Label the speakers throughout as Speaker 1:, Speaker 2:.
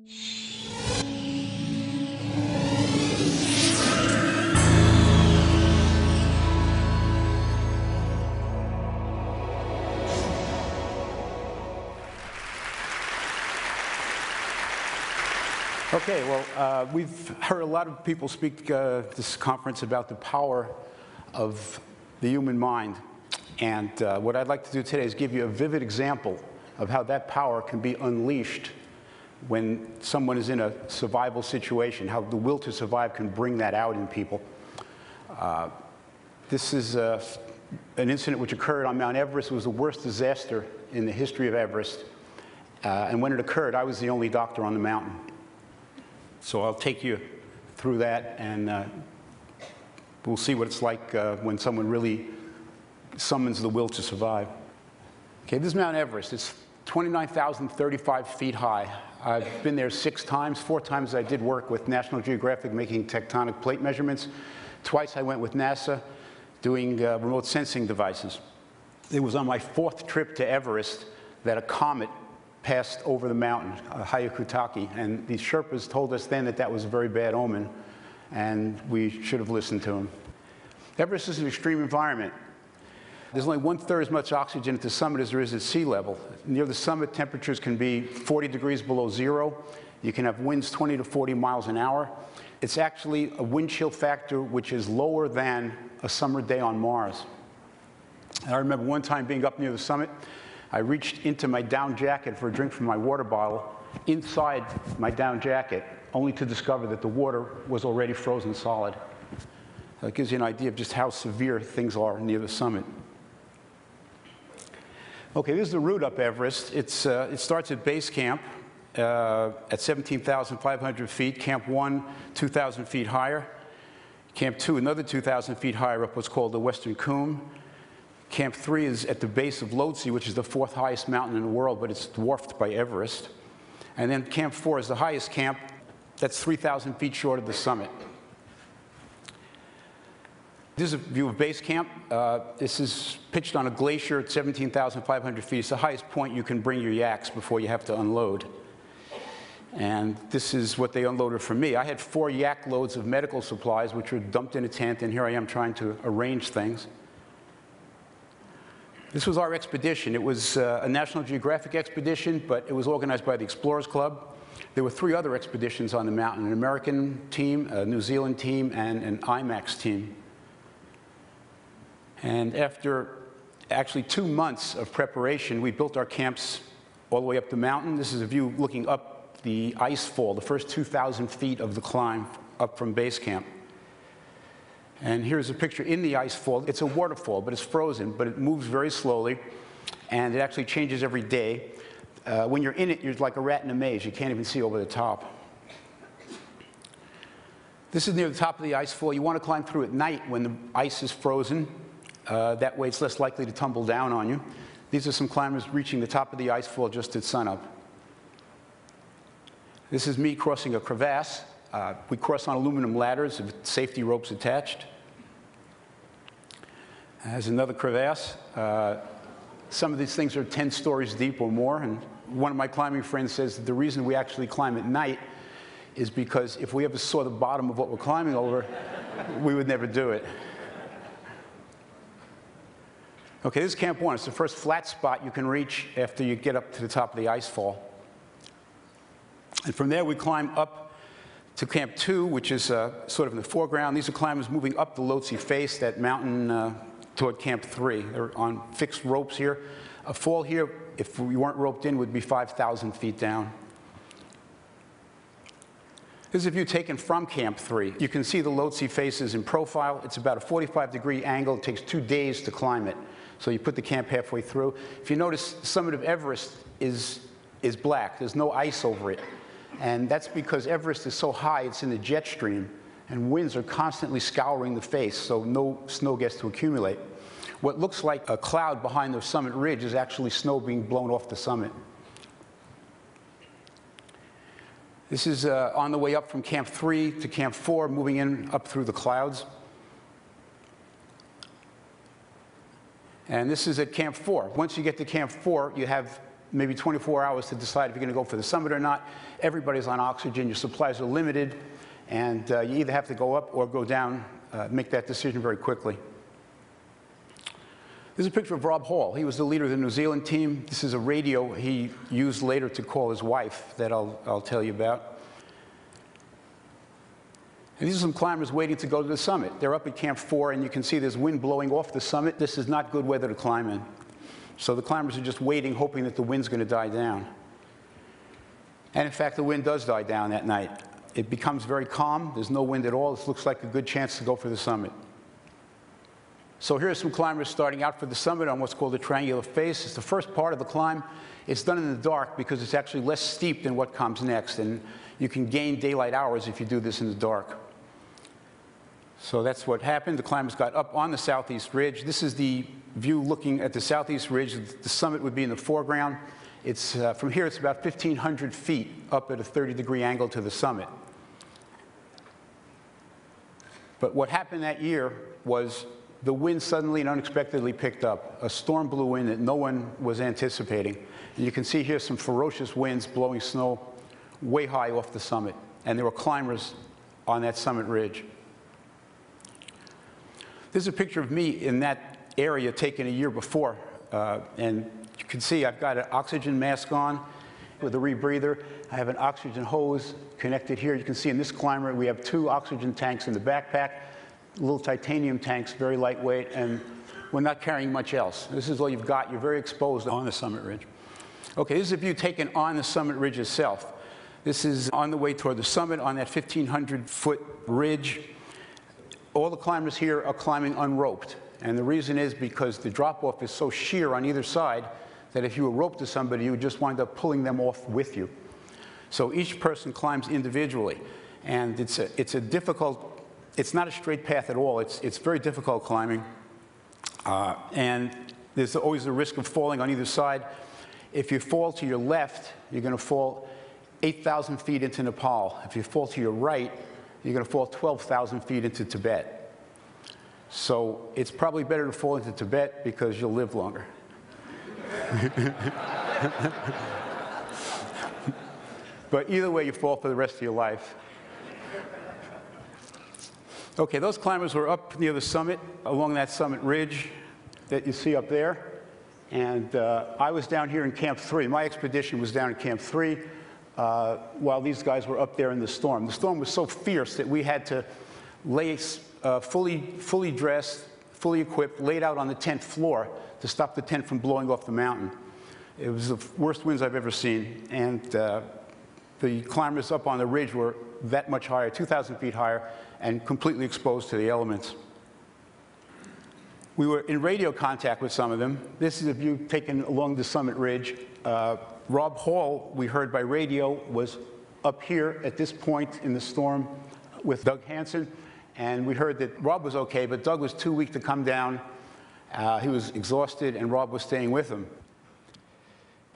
Speaker 1: Okay, well, we've heard a lot of people speak this conference about the power of the human mind. And what I'd like to do today is give you a vivid example of how that power can be unleashed when someone is in a survival situation, how the will to survive can bring that out in people. This is an incident which occurred on Mount Everest. It was the worst disaster in the history of Everest. And when it occurred, I was the only doctor on the mountain. So I'll take you through that, and we'll see what it's like when someone really summons the will to survive. Okay, this is Mount Everest. It's 29,035 feet high. I've been there 6 times. 4 times I did work with National Geographic making tectonic plate measurements. Twice I went with NASA doing remote sensing devices. It was on my 4th trip to Everest that a comet passed over the mountain, Hyakutake, and the Sherpas told us then that that was a very bad omen, and we should have listened to them. Everest is an extreme environment. There's only 1/3 as much oxygen at the summit as there is at sea level. Near the summit, temperatures can be 40 degrees below zero. You can have winds 20 to 40 miles an hour. It's actually a wind chill factor which is lower than a summer day on Mars. And I remember one time being up near the summit. I reached into my down jacket for a drink from my water bottle, inside my down jacket, only to discover that the water was already frozen solid. That gives you an idea of just how severe things are near the summit. Okay, this is the route up Everest. It starts at base camp at 17,500 feet. Camp 1, 2,000 feet higher. Camp 2, another 2,000 feet higher up what's called the Western Cumbe. Camp 3 is at the base of Lhotse, which is the 4th highest mountain in the world, but it's dwarfed by Everest. And then Camp 4 is the highest camp. That's 3,000 feet short of the summit. This is a view of base camp. This is pitched on a glacier at 17,500 feet. It's the highest point you can bring your yaks before you have to unload. And this is what they unloaded for me. I had 4 yak loads of medical supplies, which were dumped in a tent, and here I am trying to arrange things. This was our expedition. It was a National Geographic expedition, but it was organized by the Explorers Club. There were 3 other expeditions on the mountain, an American team, a New Zealand team, and an IMAX team. And after actually 2 months of preparation, we built our camps all the way up the mountain. This is a view looking up the ice fall, the first 2,000 feet of the climb up from base camp. And here's a picture in the ice fall. It's a waterfall, but it's frozen, but it moves very slowly, and it actually changes every day. When you're in it, you're like a rat in a maze. You can't even see over the top. This is near the top of the ice fall. You want to climb through at night when the ice is frozen. That way it's less likely to tumble down on you. These are some climbers reaching the top of the ice fall just at sunup. This is me crossing a crevasse. We cross on aluminum ladders with safety ropes attached. There's another crevasse. Some of these things are 10 stories deep or more, and one of my climbing friends says that the reason we actually climb at night is because if we ever saw the bottom of what we're climbing over, we would never do it. Okay, this is Camp 1. It's the first flat spot you can reach after you get up to the top of the ice fall. And from there, we climb up to Camp 2, which is sort of in the foreground. These are climbers moving up the Lhotse face, that mountain toward Camp 3. They're on fixed ropes here. A fall here, if we weren't roped in, would be 5,000 feet down. This is a view taken from Camp 3. You can see the Lhotse faces in profile. It's about a 45-degree angle. It takes 2 days to climb it. So you put the camp halfway through. If you notice, the summit of Everest is black. There's no ice over it. And that's because Everest is so high, it's in the jet stream, and winds are constantly scouring the face, so no snow gets to accumulate. What looks like a cloud behind the summit ridge is actually snow being blown off the summit. This is on the way up from Camp 3 to Camp 4, moving in up through the clouds. And this is at Camp 4. Once you get to Camp 4, you have maybe 24 hours to decide if you're going to go for the summit or not. Everybody's on oxygen. Your supplies are limited. And you either have to go up or go down, make that decision very quickly. This is a picture of Rob Hall. He was the leader of the New Zealand team. This is a radio he used later to call his wife that I'll tell you about. And these are some climbers waiting to go to the summit. They're up at Camp 4, and you can see there's wind blowing off the summit. This is not good weather to climb in. So the climbers are just waiting, hoping that the wind's going to die down. And in fact, the wind does die down that night. It becomes very calm. There's no wind at all. This looks like a good chance to go for the summit. So here are some climbers starting out for the summit on what's called a triangular face. It's the first part of the climb. It's done in the dark because it's actually less steep than what comes next. And you can gain daylight hours if you do this in the dark. So that's what happened. The climbers got up on the southeast ridge. This is the view looking at the southeast ridge. The summit would be in the foreground. It's, from here, it's about 1,500 feet up at a 30-degree angle to the summit. But what happened that year was the wind suddenly and unexpectedly picked up. A storm blew in that no one was anticipating. And you can see here some ferocious winds blowing snow way high off the summit. And there were climbers on that summit ridge. This is a picture of me in that area taken a year before. And you can see I've got an oxygen mask on with a rebreather. I have an oxygen hose connected here. You can see in this climber we have 2 oxygen tanks in the backpack, little titanium tanks, very lightweight, and we're not carrying much else. This is all you've got. You're very exposed on the summit ridge. Okay, this is a view taken on the summit ridge itself. This is on the way toward the summit on that 1,500-foot ridge. All the climbers here are climbing unroped. And the reason is because the drop-off is so sheer on either side that if you were roped to somebody, you would just wind up pulling them off with you. So each person climbs individually. And it's a difficult, it's not a straight path at all. It's very difficult climbing. And there's always the risk of falling on either side. If you fall to your left, you're going to fall 8,000 feet into Nepal. If you fall to your right, you're going to fall 12,000 feet into Tibet. So it's probably better to fall into Tibet because you'll live longer. But either way, you fall for the rest of your life. Okay, those climbers were up near the summit, along that summit ridge that you see up there. And I was down here in Camp 3. My expedition was down in Camp 3 while these guys were up there in the storm. The storm was so fierce that we had to lay fully dressed, fully equipped, laid out on the tent floor to stop the tent from blowing off the mountain. It was the worst winds I've ever seen. And the climbers up on the ridge were that much higher, 2,000 feet higher, and completely exposed to the elements. We were in radio contact with some of them. This is a view taken along the summit ridge. Rob Hall, we heard by radio, was up here at this point in the storm with Doug Hansen. And we heard that Rob was okay, but Doug was too weak to come down. He was exhausted, and Rob was staying with him.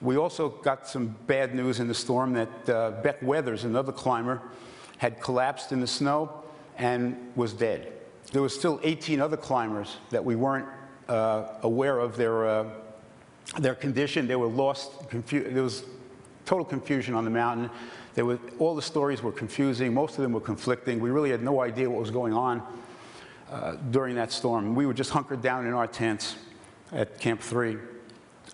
Speaker 1: We also got some bad news in the storm that Beck Weathers, another climber, had collapsed in the snow and was dead. There was still 18 other climbers that we weren't aware of their condition. They were lost. There was total confusion on the mountain. All the stories were confusing. Most of them were conflicting. We really had no idea what was going on during that storm. We were just hunkered down in our tents at Camp 3.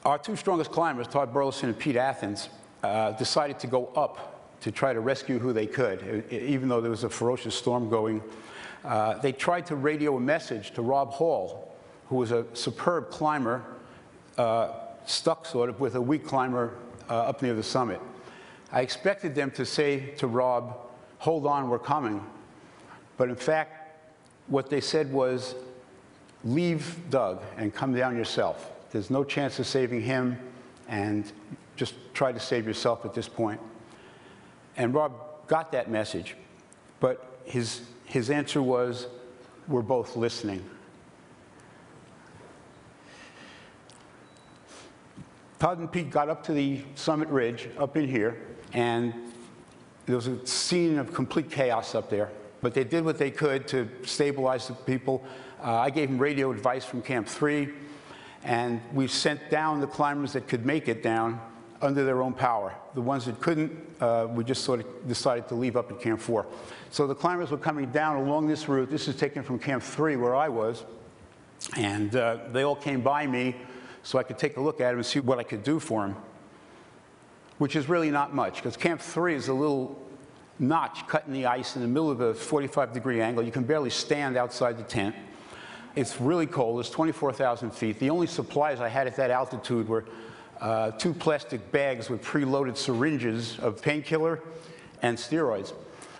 Speaker 1: Our 2 strongest climbers, Todd Burleson and Pete Athens, decided to go up to try to rescue who they could, even though there was a ferocious storm going. They tried to radio a message to Rob Hall, who was a superb climber, stuck sort of with a weak climber up near the summit. I expected them to say to Rob, "Hold on, we're coming." But in fact, what they said was, "Leave Doug and come down yourself. There's no chance of saving him, and just try to save yourself at this point." And Rob got that message, but his answer was, "We're both listening." Todd and Pete got up to the summit ridge up in here, and there was a scene of complete chaos up there. But they did what they could to stabilize the people. I gave them radio advice from Camp 3, and we sent down the climbers that could make it down under their own power. The ones that couldn't, we just sort of decided to leave up at Camp 4. So the climbers were coming down along this route. This is taken from Camp 3, where I was. And they all came by me so I could take a look at them and see what I could do for them, which is really not much, because Camp 3 is a little notch cut in the ice in the middle of a 45-degree angle. You can barely stand outside the tent. It's really cold. It's 24,000 feet. The only supplies I had at that altitude were 2 plastic bags with preloaded syringes of painkiller and steroids.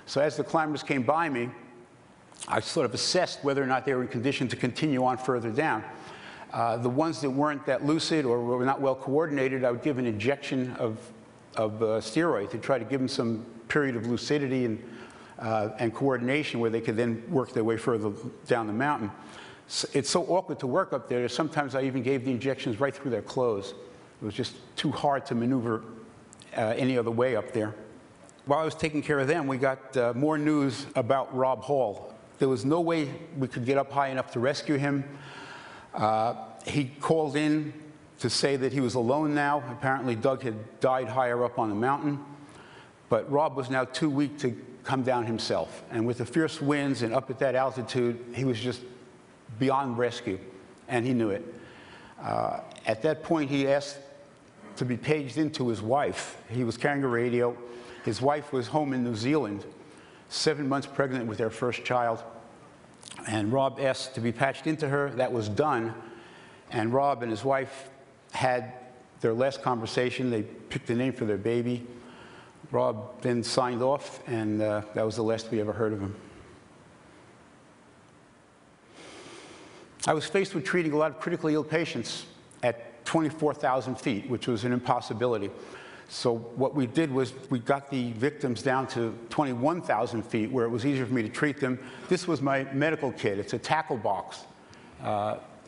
Speaker 1: So as the climbers came by me, I sort of assessed whether or not they were in condition to continue on further down. The ones that weren't that lucid or were not well coordinated, I would give an injection of steroid to try to give them some period of lucidity and coordination where they could then work their way further down the mountain. It's so awkward to work up there that sometimes I even gave the injections right through their clothes. It was just too hard to maneuver any other way up there. While I was taking care of them, we got more news about Rob Hall. There was no way we could get up high enough to rescue him. He called in to say that he was alone now. Apparently Doug had died higher up on the mountain. But Rob was now too weak to come down himself. And with the fierce winds and up at that altitude, he was just beyond rescue, and he knew it. At that point, he asked to be paged into his wife. He was carrying a radio. His wife was home in New Zealand, 7 months pregnant with their first child. And Rob asked to be patched into her. That was done. And Rob and his wife had their last conversation. They picked a name for their baby. Rob then signed off, and that was the last we ever heard of him. I was faced with treating a lot of critically ill patients at 24,000 feet, which was an impossibility. So what we did was we got the victims down to 21,000 feet, where it was easier for me to treat them. This was my medical kit. It's a tackle box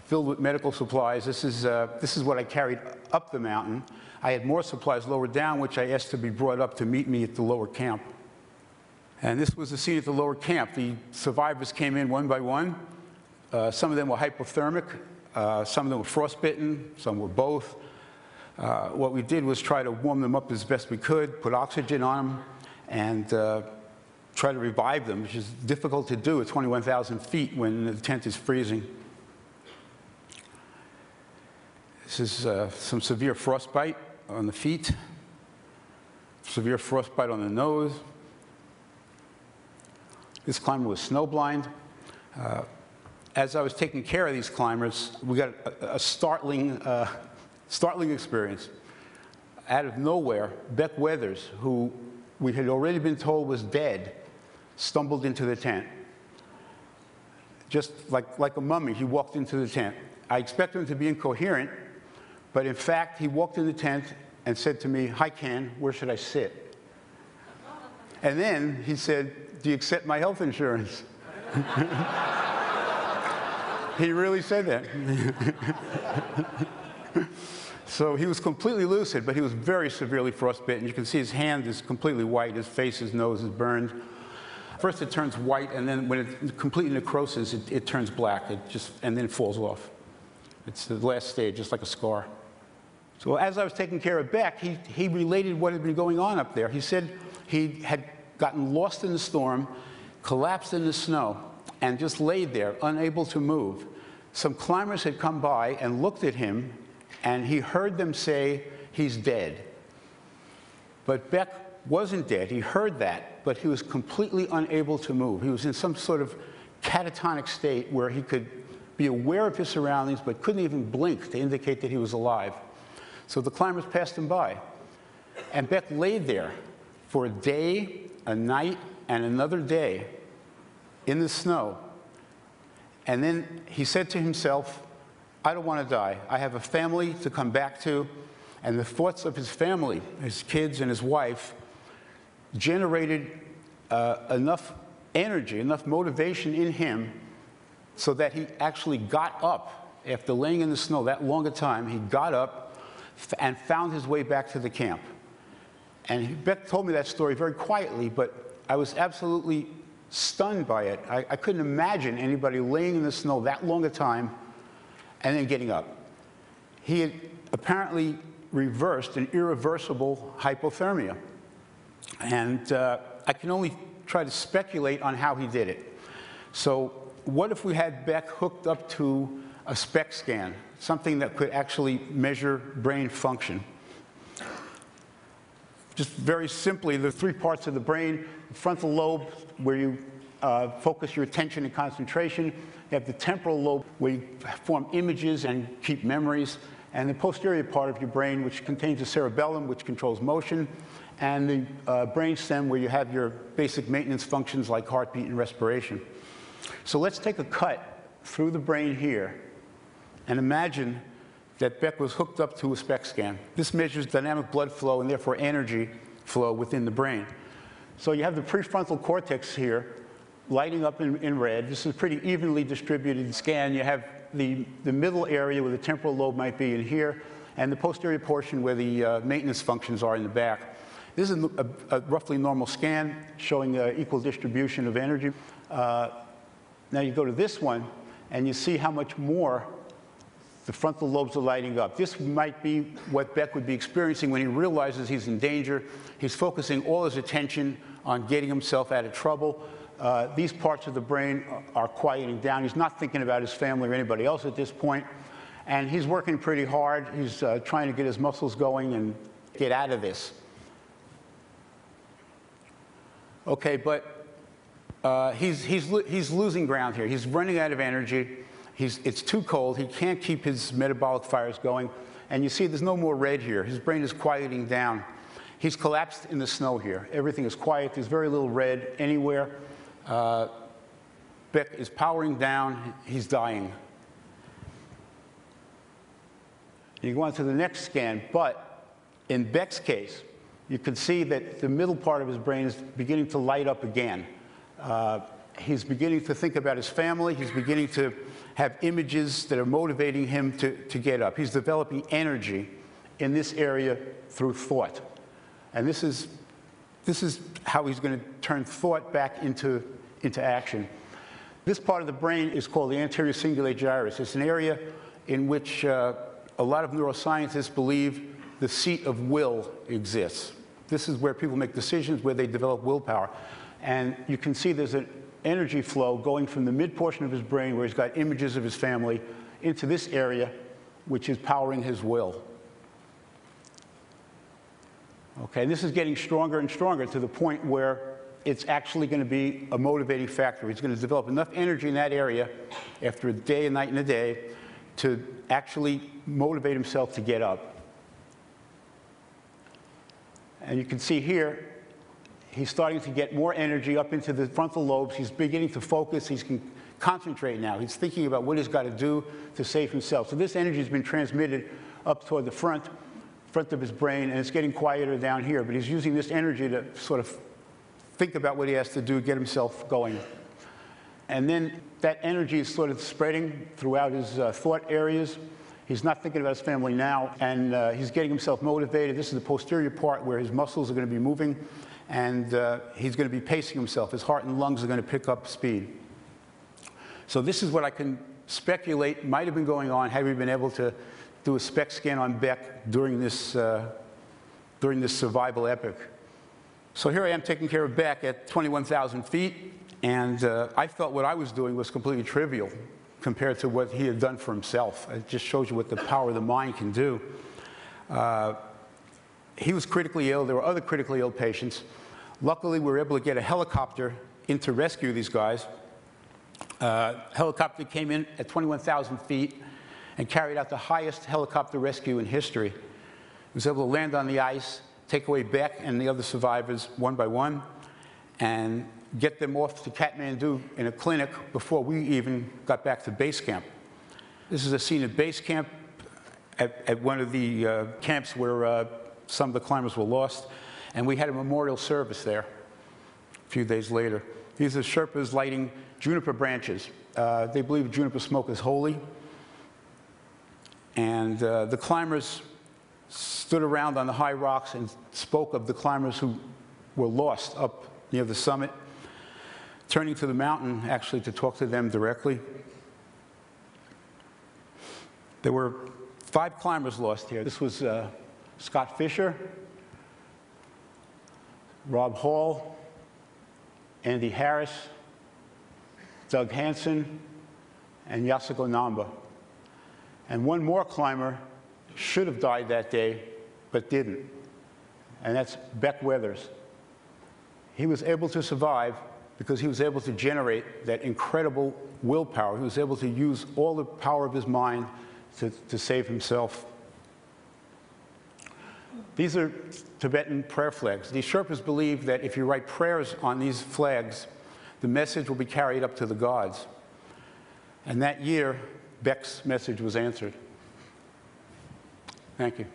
Speaker 1: filled with medical supplies. This is what I carried up the mountain. I had more supplies lower down, which I asked to be brought up to meet me at the lower camp. And this was the scene at the lower camp. The survivors came in one by one. Some of them were hypothermic. Some of them were frostbitten. Some were both. What we did was try to warm them up as best we could, put oxygen on them, and try to revive them, which is difficult to do at 21,000 feet when the tent is freezing. This is some severe frostbite on the feet, severe frostbite on the nose. This climber was snowblind. As I was taking care of these climbers, we got a startling experience. Out of nowhere, Beck Weathers, who we had already been told was dead, stumbled into the tent. Just like a mummy, he walked into the tent. I expected him to be incoherent, but in fact, he walked in the tent and said to me, "Hi, Ken, where should I sit?" And then he said, "Do you accept my health insurance?" He really said that. So he was completely lucid, but he was very severely frostbitten. You can see his hand is completely white, his face, his nose is burned. First it turns white, and then when it completely necroses, it turns black, and then it falls off. It's the last stage, just like a scar. So as I was taking care of Beck, he related what had been going on up there. He said he had gotten lost in the storm, collapsed in the snow, and just laid there, unable to move. Some climbers had come by and looked at him, and he heard them say, "He's dead." But Beck wasn't dead. He heard that, but he was completely unable to move. He was in some sort of catatonic state where he could be aware of his surroundings, but couldn't even blink to indicate that he was alive. So the climbers passed him by. And Beck laid there for a day, a night, and another day in the snow. And then he said to himself, "I don't want to die. I have a family to come back to." And the thoughts of his family, his kids and his wife, generated enough energy, enough motivation in him so that he actually got up. After laying in the snow that long a time, he got up and found his way back to the camp. And Beck told me that story very quietly, but I was absolutely stunned by it. I couldn't imagine anybody laying in the snow that long a time and then getting up. He had apparently reversed an irreversible hypothermia. And I can only try to speculate on how he did it. So what if we had Beck hooked up to a SPECT scan, something that could actually measure brain function? Just very simply, there are three parts of the brain: the frontal lobe, where you focus your attention and concentration. You have the temporal lobe, where you form images and keep memories. And the posterior part of your brain, which contains the cerebellum, which controls motion, and the brain stem, where you have your basic maintenance functions like heartbeat and respiration. So let's take a cut through the brain here and imagine that Beck was hooked up to a SPECT scan. This measures dynamic blood flow and therefore energy flow within the brain. So you have the prefrontal cortex here lighting up in red. This is a pretty evenly distributed scan. You have the middle area where the temporal lobe might be in here, and the posterior portion where the maintenance functions are in the back. This is a roughly normal scan showing equal distribution of energy. Now you go to this one, and you see how much more the frontal lobes are lighting up. This might be what Beck would be experiencing when he realizes he's in danger. He's focusing all his attention on getting himself out of trouble. These parts of the brain are quieting down. He's not thinking about his family or anybody else at this point. And he's working pretty hard. He's trying to get his muscles going and get out of this. Okay, but he's losing ground here. He's running out of energy. It's too cold. He can't keep his metabolic fires going. And you see there's no more red here. His brain is quieting down. He's collapsed in the snow here. Everything is quiet. There's very little red anywhere. Beck is powering down. He's dying. You go on to the next scan. But in Beck's case, you can see that the middle part of his brain is beginning to light up again. He's beginning to think about his family. He's beginning to have images that are motivating him to get up. He's developing energy in this area through thought. And this is how he's going to turn thought back into action. This part of the brain is called the anterior cingulate gyrus. It's an area in which a lot of neuroscientists believe the seat of will exists. This is where people make decisions, where they develop willpower. And you can see there's an energy flow going from the mid portion of his brain, where he's got images of his family, into this area, which is powering his will. Okay, and this is getting stronger and stronger to the point where it's actually going to be a motivating factor. He's going to develop enough energy in that area after a day, a night, and a day to actually motivate himself to get up. And you can see here, he's starting to get more energy up into the frontal lobes. He's beginning to focus. He can concentrate now. He's thinking about what he's got to do to save himself. So this energy has been transmitted up toward the front of his brain, and it's getting quieter down here. But he's using this energy to sort of think about what he has to do, get himself going. And then that energy is sort of spreading throughout his thought areas. He's not thinking about his family now, and he's getting himself motivated. This is the posterior part where his muscles are going to be moving, and he's going to be pacing himself. His heart and lungs are going to pick up speed. So this is what I can speculate might have been going on had we been able to do a SPECT scan on Beck during this survival epoch. So here I am taking care of Beck at 21,000 feet, and I felt what I was doing was completely trivial compared to what he had done for himself. It just shows you what the power of the mind can do. He was critically ill. There were other critically ill patients. Luckily, we were able to get a helicopter in to rescue these guys. Helicopter came in at 21,000 feet and carried out the highest helicopter rescue in history. It was able to land on the ice, take away Beck and the other survivors one by one, and get them off to Kathmandu in a clinic before we even got back to base camp. This is a scene at base camp at one of the camps where some of the climbers were lost, and we had a memorial service there a few days later. These are Sherpas lighting juniper branches. They believe juniper smoke is holy. And the climbers stood around on the high rocks and spoke of the climbers who were lost up near the summit, turning to the mountain actually to talk to them directly. There were 5 climbers lost here. This was Scott Fisher, Rob Hall, Andy Harris, Doug Hansen, and Yasuko Namba. And one more climber should have died that day, but didn't, and that's Beck Weathers. He was able to survive because he was able to generate that incredible willpower. He was able to use all the power of his mind to save himself. These are Tibetan prayer flags. These Sherpas believe that if you write prayers on these flags, the message will be carried up to the gods. And that year, Beck's message was answered. Thank you.